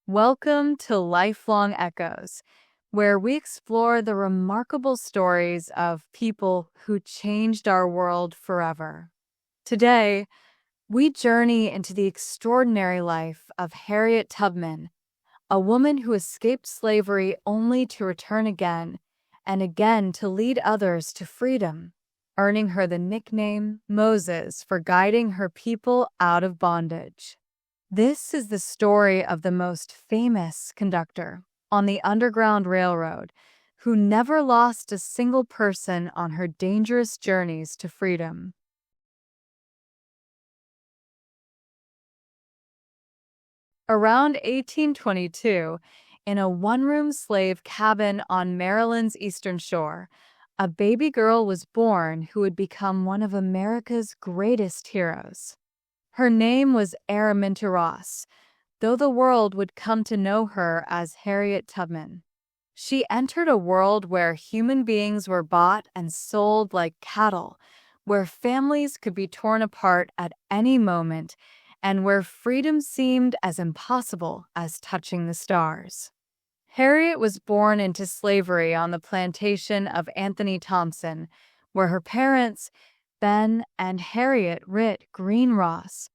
Welcome to Lifelong Echoes, where we explore the remarkable stories of people who changed our world forever. Today, we journey into the extraordinary life of Harriet Tubman, a woman who escaped slavery only to return again and again to lead others to freedom, earning her the nickname Moses for guiding her people out of bondage. This is the story of the most famous conductor on the Underground Railroad, who never lost a single person on her dangerous journeys to freedom. Around 1822, in a one-room slave cabin on Maryland's eastern shore, a baby girl was born who would become one of America's greatest heroes. Her name was Araminta Ross, though the world would come to know her as Harriet Tubman. She entered a world where human beings were bought and sold like cattle, where families could be torn apart at any moment, and where freedom seemed as impossible as touching the stars. Harriet was born into slavery on the plantation of Anthony Thompson, where her parents, Ben and Harriet Ritt Green Ross,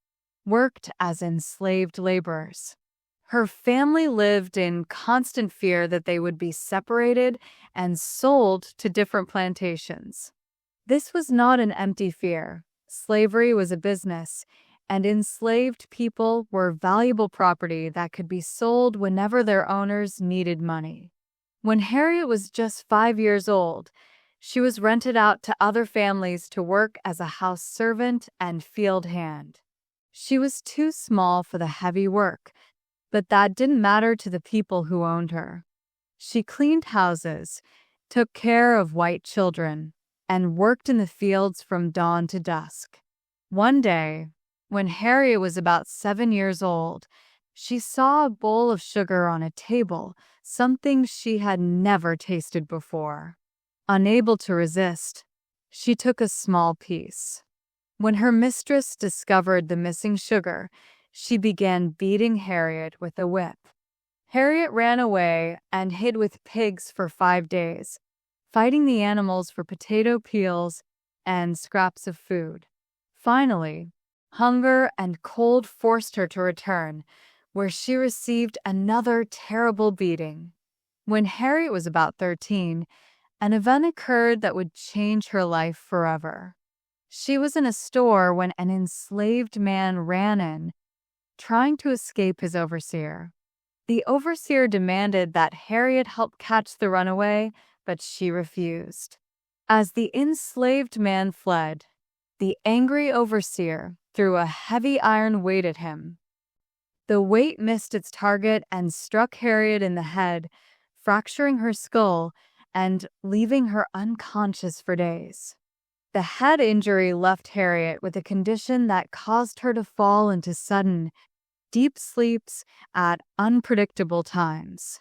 worked as enslaved laborers. Her family lived in constant fear that they would be separated and sold to different plantations. This was not an empty fear. Slavery was a business, and enslaved people were valuable property that could be sold whenever their owners needed money. When Harriet was just 5 years old, she was rented out to other families to work as a house servant and field hand. She was too small for the heavy work, but that didn't matter to the people who owned her. She cleaned houses, took care of white children, and worked in the fields from dawn to dusk. One day, when Harriet was about 7 years old, she saw a bowl of sugar on a table, something she had never tasted before. Unable to resist, she took a small piece. When her mistress discovered the missing sugar, she began beating Harriet with a whip. Harriet ran away and hid with pigs for 5 days, fighting the animals for potato peels and scraps of food. Finally, hunger and cold forced her to return, where she received another terrible beating. When Harriet was about 13, an event occurred that would change her life forever. She was in a store when an enslaved man ran in, trying to escape his overseer. The overseer demanded that Harriet help catch the runaway, but she refused. As the enslaved man fled, the angry overseer threw a heavy iron weight at him. The weight missed its target and struck Harriet in the head, fracturing her skull and leaving her unconscious for days. The head injury left Harriet with a condition that caused her to fall into sudden, deep sleeps at unpredictable times.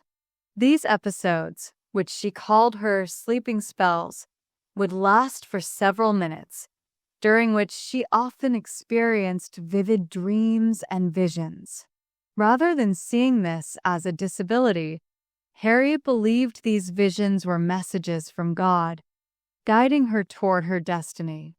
These episodes, which she called her sleeping spells, would last for several minutes, during which she often experienced vivid dreams and visions. Rather than seeing this as a disability, Harriet believed these visions were messages from God, guiding her toward her destiny.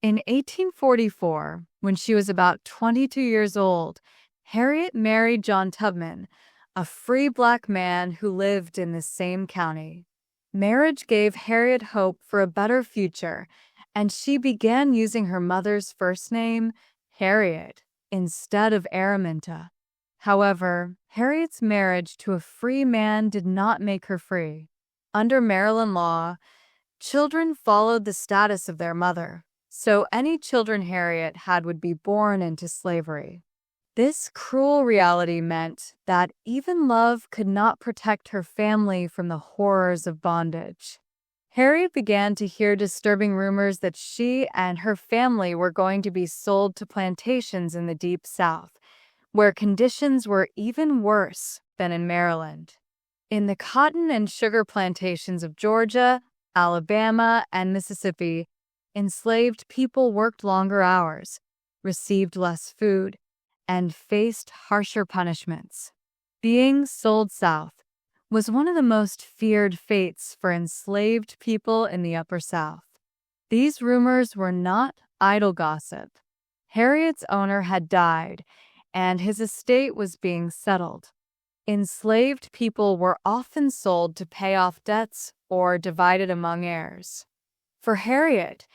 In 1844, when she was about 22 years old, Harriet married John Tubman, a free black man who lived in the same county. Marriage gave Harriet hope for a better future, and she began using her mother's first name, Harriet, instead of Araminta. However, Harriet's marriage to a free man did not make her free. Under Maryland law, children followed the status of their mother, so any children Harriet had would be born into slavery. This cruel reality meant that even love could not protect her family from the horrors of bondage. Harriet began to hear disturbing rumors that she and her family were going to be sold to plantations in the Deep South, where conditions were even worse than in Maryland. In the cotton and sugar plantations of Georgia, Alabama, and Mississippi, enslaved people worked longer hours, received less food, and faced harsher punishments. Being sold south was one of the most feared fates for enslaved people in the Upper South. These rumors were not idle gossip. Harriet's owner had died, and his estate was being settled. Enslaved people were often sold to pay off debts or divided among heirs. For Harriet,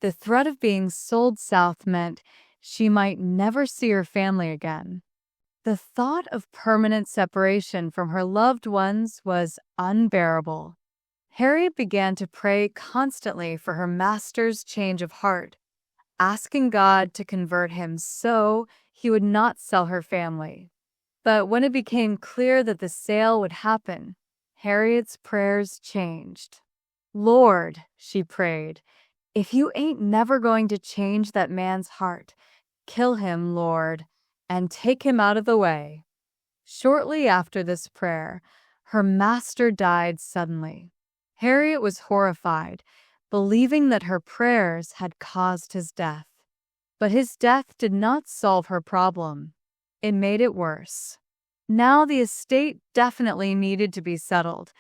the threat of being sold south meant she might never see her family again. The thought of permanent separation from her loved ones was unbearable. Harriet began to pray constantly for her master's change of heart, asking God to convert him so he would not sell her family. But when it became clear that the sale would happen, Harriet's prayers changed. "Lord," she prayed, "if you ain't never going to change that man's heart, kill him, Lord, and take him out of the way." Shortly after this prayer, her master died suddenly. Harriet was horrified, believing that her prayers had caused his death. But his death did not solve her problem. It made it worse. Now the estate definitely needed to be settled,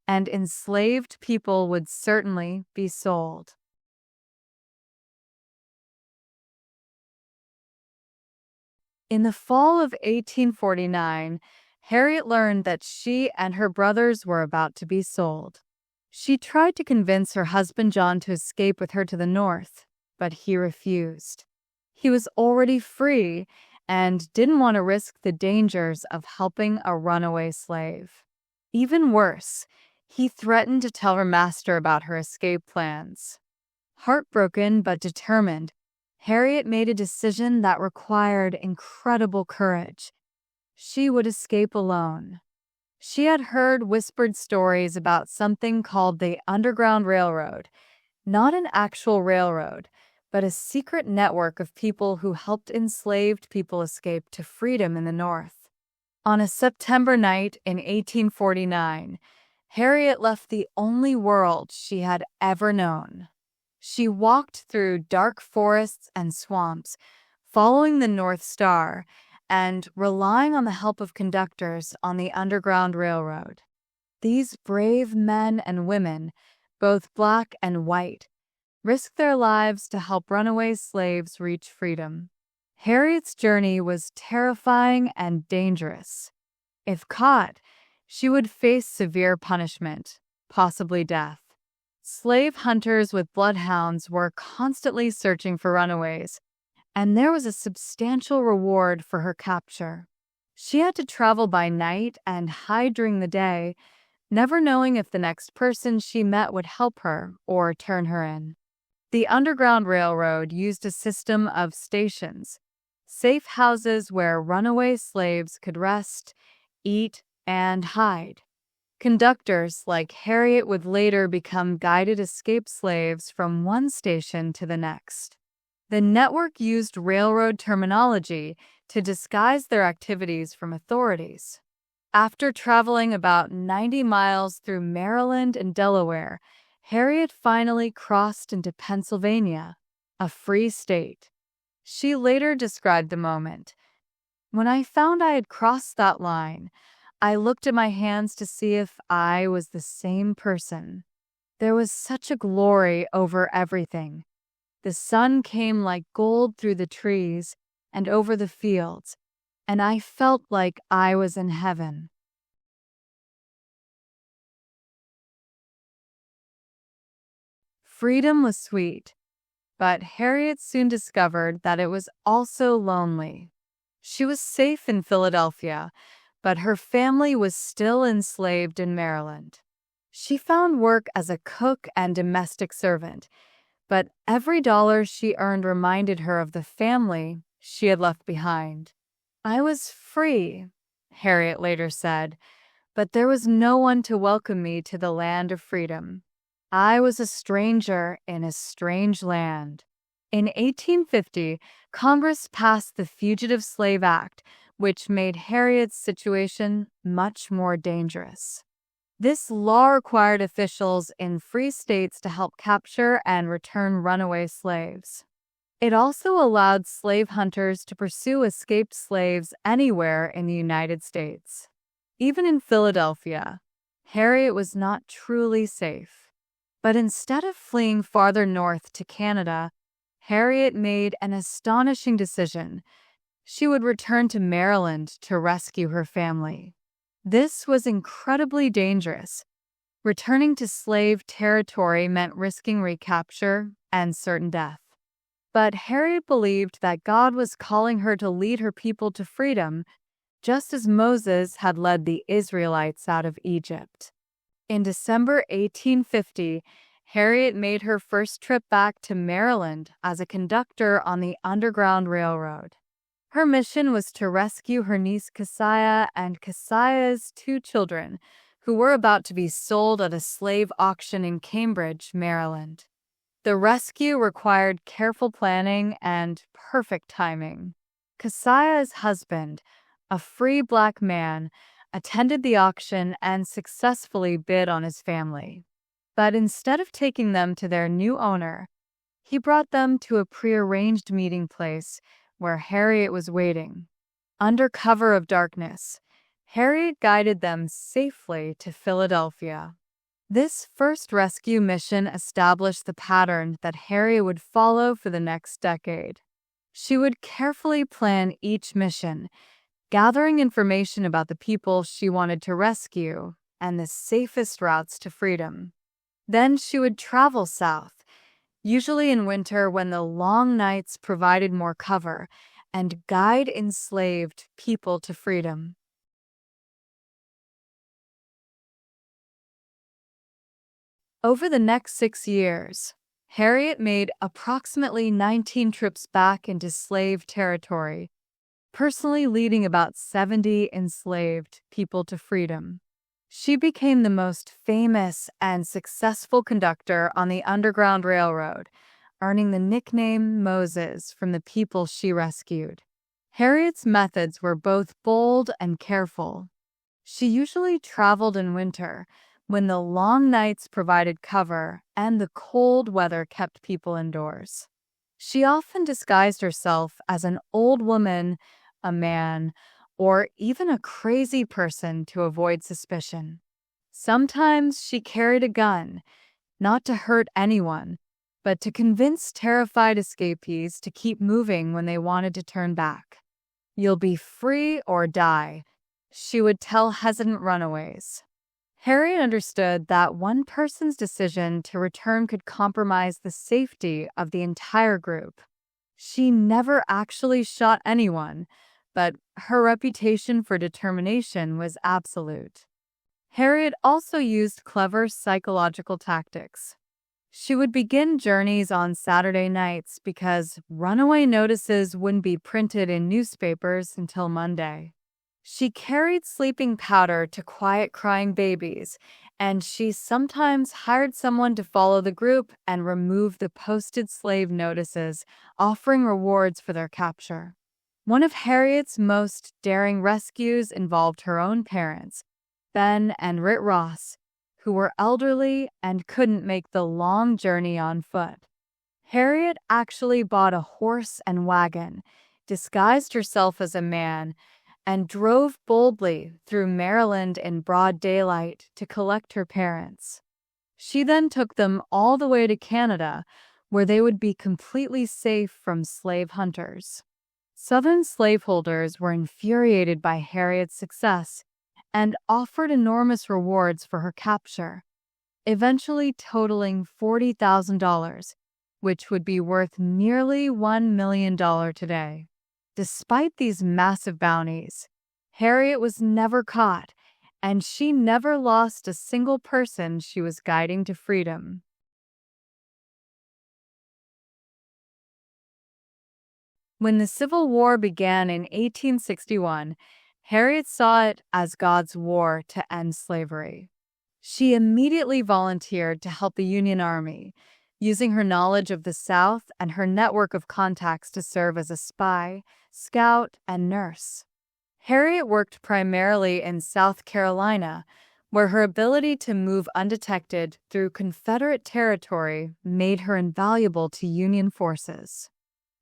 and enslaved people would certainly be sold. In the fall of 1849, Harriet learned that she and her brothers were about to be sold. She tried to convince her husband John to escape with her to the north, but he refused. He was already free and didn't want to risk the dangers of helping a runaway slave. Even worse, he threatened to tell her master about her escape plans. Heartbroken but determined, Harriet made a decision that required incredible courage. She would escape alone. She had heard whispered stories about something called the Underground Railroad, not an actual railroad, but a secret network of people who helped enslaved people escape to freedom in the North. On a September night in 1849, Harriet left the only world she had ever known. She walked through dark forests and swamps, following the North Star and relying on the help of conductors on the Underground Railroad. These brave men and women, both black and white, risked their lives to help runaway slaves reach freedom. Harriet's journey was terrifying and dangerous. If caught, she would face severe punishment, possibly death. Slave hunters with bloodhounds were constantly searching for runaways, and there was a substantial reward for her capture. She had to travel by night and hide during the day, never knowing if the next person she met would help her or turn her in. The Underground Railroad used a system of stations, safe houses where runaway slaves could rest, eat, and hide. Conductors like Harriet would later become guided escape slaves from one station to the next. The network used railroad terminology to disguise their activities from authorities. After traveling about 90 miles through Maryland and Delaware, Harriet finally crossed into Pennsylvania, a free state. She later described the moment. "When I found I had crossed that line, I looked at my hands to see if I was the same person. There was such a glory over everything. The sun came like gold through the trees and over the fields, and I felt like I was in heaven." Freedom was sweet, but Harriet soon discovered that it was also lonely. She was safe in Philadelphia, but her family was still enslaved in Maryland. She found work as a cook and domestic servant, but every dollar she earned reminded her of the family she had left behind. "I was free," Harriet later said, "but there was no one to welcome me to the land of freedom. I was a stranger in a strange land." In 1850, Congress passed the Fugitive Slave Act, which made Harriet's situation much more dangerous. This law required officials in free states to help capture and return runaway slaves. It also allowed slave hunters to pursue escaped slaves anywhere in the United States. Even in Philadelphia, Harriet was not truly safe. But instead of fleeing farther north to Canada, Harriet made an astonishing decision. She would return to Maryland to rescue her family. This was incredibly dangerous. Returning to slave territory meant risking recapture and certain death. But Harriet believed that God was calling her to lead her people to freedom, just as Moses had led the Israelites out of Egypt. In December 1850, Harriet made her first trip back to Maryland as a conductor on the Underground Railroad. Her mission was to rescue her niece Keziah and Keziah's 2 children, who were about to be sold at a slave auction in Cambridge, Maryland. The rescue required careful planning and perfect timing. Keziah's husband, a free black man, attended the auction and successfully bid on his family. But instead of taking them to their new owner, he brought them to a prearranged meeting place where Harriet was waiting. Under cover of darkness, Harriet guided them safely to Philadelphia. This first rescue mission established the pattern that Harriet would follow for the next decade. She would carefully plan each mission, gathering information about the people she wanted to rescue and the safest routes to freedom. Then she would travel south, usually in winter when the long nights provided more cover, and guide enslaved people to freedom. Over the next 6 years, Harriet made approximately 19 trips back into slave territory, personally leading about 70 enslaved people to freedom. She became the most famous and successful conductor on the Underground Railroad, earning the nickname Moses from the people she rescued. Harriet's methods were both bold and careful. She usually traveled in winter, when the long nights provided cover and the cold weather kept people indoors. She often disguised herself as an old woman, a man, or even a crazy person to avoid suspicion. Sometimes she carried a gun, not to hurt anyone, but to convince terrified escapees to keep moving when they wanted to turn back. "You'll be free or die," she would tell hesitant runaways. Harriet understood that one person's decision to return could compromise the safety of the entire group. She never actually shot anyone, but her reputation for determination was absolute. Harriet also used clever psychological tactics. She would begin journeys on Saturday nights because runaway notices wouldn't be printed in newspapers until Monday. She carried sleeping powder to quiet crying babies, and she sometimes hired someone to follow the group and remove the posted slave notices, offering rewards for their capture. One of Harriet's most daring rescues involved her own parents, Ben and Rit Ross, who were elderly and couldn't make the long journey on foot. Harriet actually bought a horse and wagon, disguised herself as a man, and drove boldly through Maryland in broad daylight to collect her parents. She then took them all the way to Canada, where they would be completely safe from slave hunters. Southern slaveholders were infuriated by Harriet's success and offered enormous rewards for her capture, eventually totaling $40,000, which would be worth nearly $1 million today. Despite these massive bounties, Harriet was never caught, and she never lost a single person she was guiding to freedom. When the Civil War began in 1861, Harriet saw it as God's war to end slavery. She immediately volunteered to help the Union Army, using her knowledge of the South and her network of contacts to serve as a spy, scout, and nurse. Harriet worked primarily in South Carolina, where her ability to move undetected through Confederate territory made her invaluable to Union forces.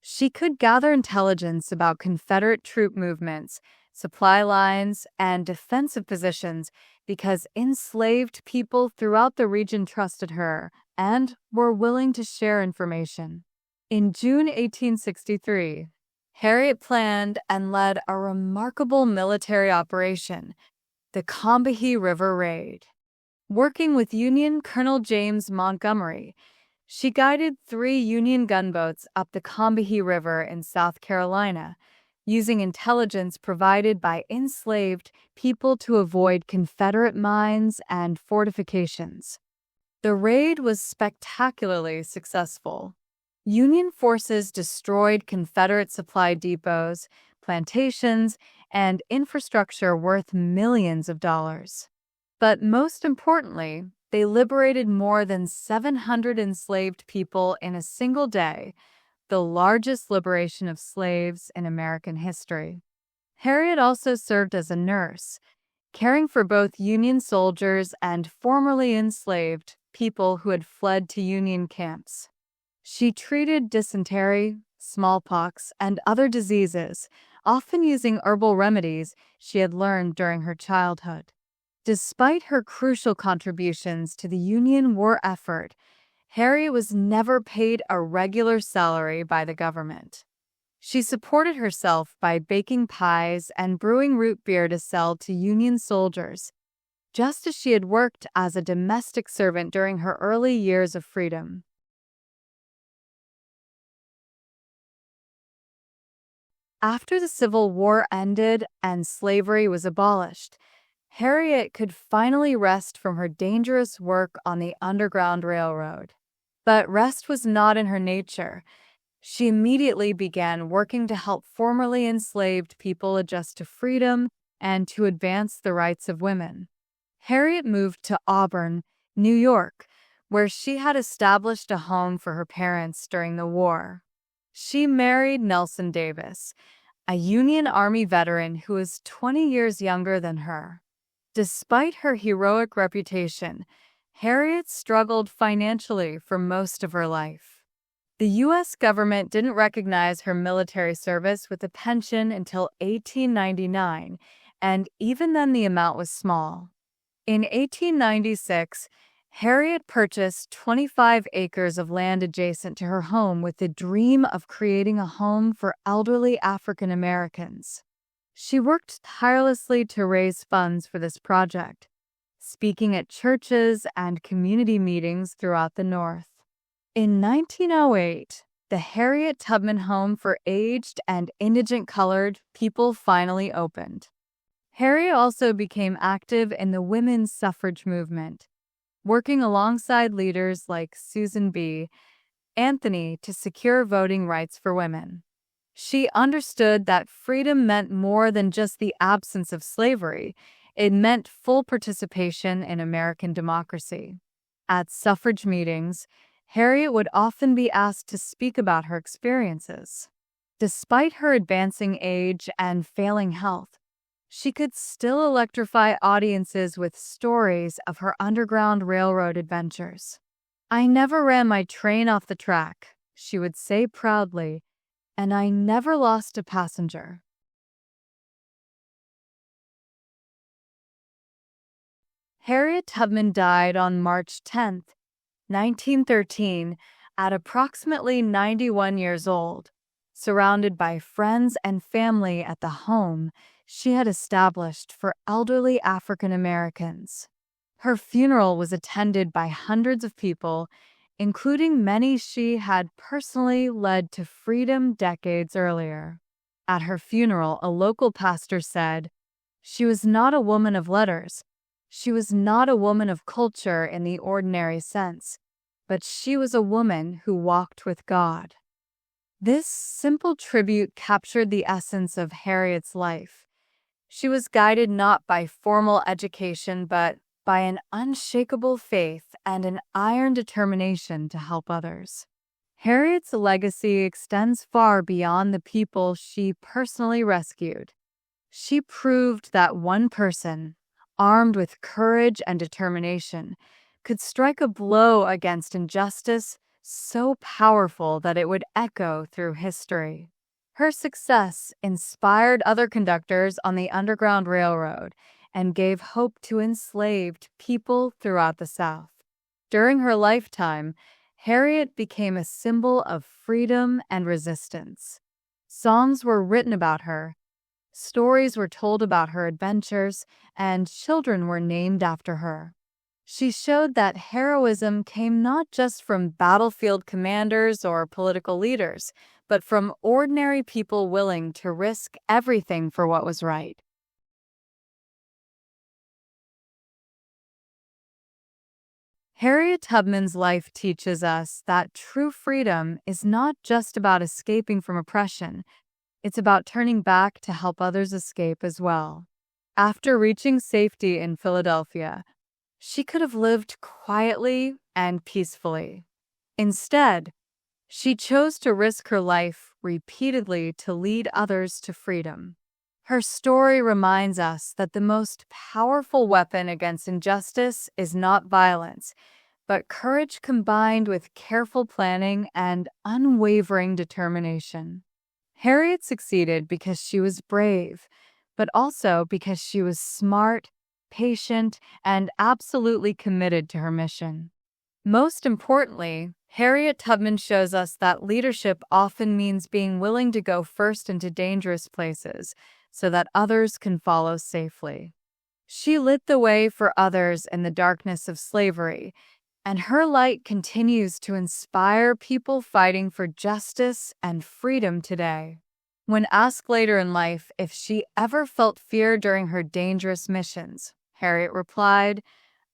She could gather intelligence about Confederate troop movements, supply lines, and defensive positions because enslaved people throughout the region trusted her and were willing to share information. In June 1863, Harriet planned and led a remarkable military operation, the Combahee River Raid. Working with Union Colonel James Montgomery, she guided 3 Union gunboats up the Combahee River in South Carolina, using intelligence provided by enslaved people to avoid Confederate mines and fortifications. The raid was spectacularly successful. Union forces destroyed Confederate supply depots, plantations, and infrastructure worth millions of dollars. But most importantly, they liberated more than 700 enslaved people in a single day, the largest liberation of slaves in American history. Harriet also served as a nurse, caring for both Union soldiers and formerly enslaved people who had fled to Union camps. She treated dysentery, smallpox, and other diseases, often using herbal remedies she had learned during her childhood. Despite her crucial contributions to the Union war effort, Harriet was never paid a regular salary by the government. She supported herself by baking pies and brewing root beer to sell to Union soldiers, just as she had worked as a domestic servant during her early years of freedom. After the Civil War ended and slavery was abolished, Harriet could finally rest from her dangerous work on the Underground Railroad. But rest was not in her nature. She immediately began working to help formerly enslaved people adjust to freedom and to advance the rights of women. Harriet moved to Auburn, New York, where she had established a home for her parents during the war. She married Nelson Davis, a Union Army veteran who was 20 years younger than her. Despite her heroic reputation, Harriet struggled financially for most of her life. The U.S. government didn't recognize her military service with a pension until 1899, and even then the amount was small. In 1896, Harriet purchased 25 acres of land adjacent to her home with the dream of creating a home for elderly African Americans. She worked tirelessly to raise funds for this project, speaking at churches and community meetings throughout the North. In 1908, the Harriet Tubman Home for Aged and Indigent Colored People finally opened. Harriet also became active in the women's suffrage movement, working alongside leaders like Susan B. Anthony to secure voting rights for women. She understood that freedom meant more than just the absence of slavery. It meant full participation in American democracy. At suffrage meetings, Harriet would often be asked to speak about her experiences. Despite her advancing age and failing health, she could still electrify audiences with stories of her Underground Railroad adventures. "I never ran my train off the track," she would say proudly, "and I never lost a passenger." Harriet Tubman died on March 10, 1913, at approximately 91 years old, surrounded by friends and family at the home she had established for elderly African Americans. Her funeral was attended by hundreds of people, including many she had personally led to freedom decades earlier. At her funeral, a local pastor said, "She was not a woman of letters. She was not a woman of culture in the ordinary sense, but she was a woman who walked with God." This simple tribute captured the essence of Harriet's life. She was guided not by formal education, but by an unshakable faith and an iron determination to help others. Harriet's legacy extends far beyond the people she personally rescued. She proved that one person, armed with courage and determination, could strike a blow against injustice, so powerful that it would echo through history. Her success inspired other conductors on the Underground Railroad and gave hope to enslaved people throughout the South. During her lifetime, Harriet became a symbol of freedom and resistance. Songs were written about her, stories were told about her adventures, and children were named after her. She showed that heroism came not just from battlefield commanders or political leaders, but from ordinary people willing to risk everything for what was right. Harriet Tubman's life teaches us that true freedom is not just about escaping from oppression, it's about turning back to help others escape as well. After reaching safety in Philadelphia, she could have lived quietly and peacefully. Instead, she chose to risk her life repeatedly to lead others to freedom. Her story reminds us that the most powerful weapon against injustice is not violence, but courage combined with careful planning and unwavering determination. Harriet succeeded because she was brave, but also because she was smart, patient, and absolutely committed to her mission. Most importantly, Harriet Tubman shows us that leadership often means being willing to go first into dangerous places so that others can follow safely. She lit the way for others in the darkness of slavery, and her light continues to inspire people fighting for justice and freedom today. When asked later in life if she ever felt fear during her dangerous missions, Harriet replied,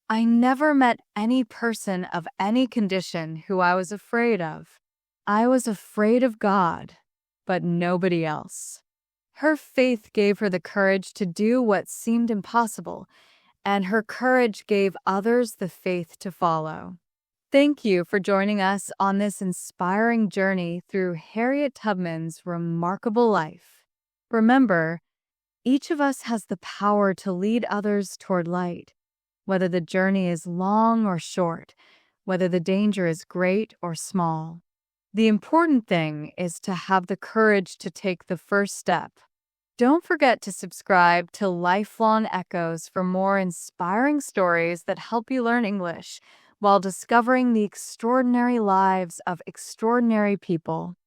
"I never met any person of any condition who I was afraid of. I was afraid of God, but nobody else." Her faith gave her the courage to do what seemed impossible, and her courage gave others the faith to follow. Thank you for joining us on this inspiring journey through Harriet Tubman's remarkable life. Remember, each of us has the power to lead others toward light, whether the journey is long or short, whether the danger is great or small. The important thing is to have the courage to take the first step. Don't forget to subscribe to Lifelong Echoes for more inspiring stories that help you learn English while discovering the extraordinary lives of extraordinary people.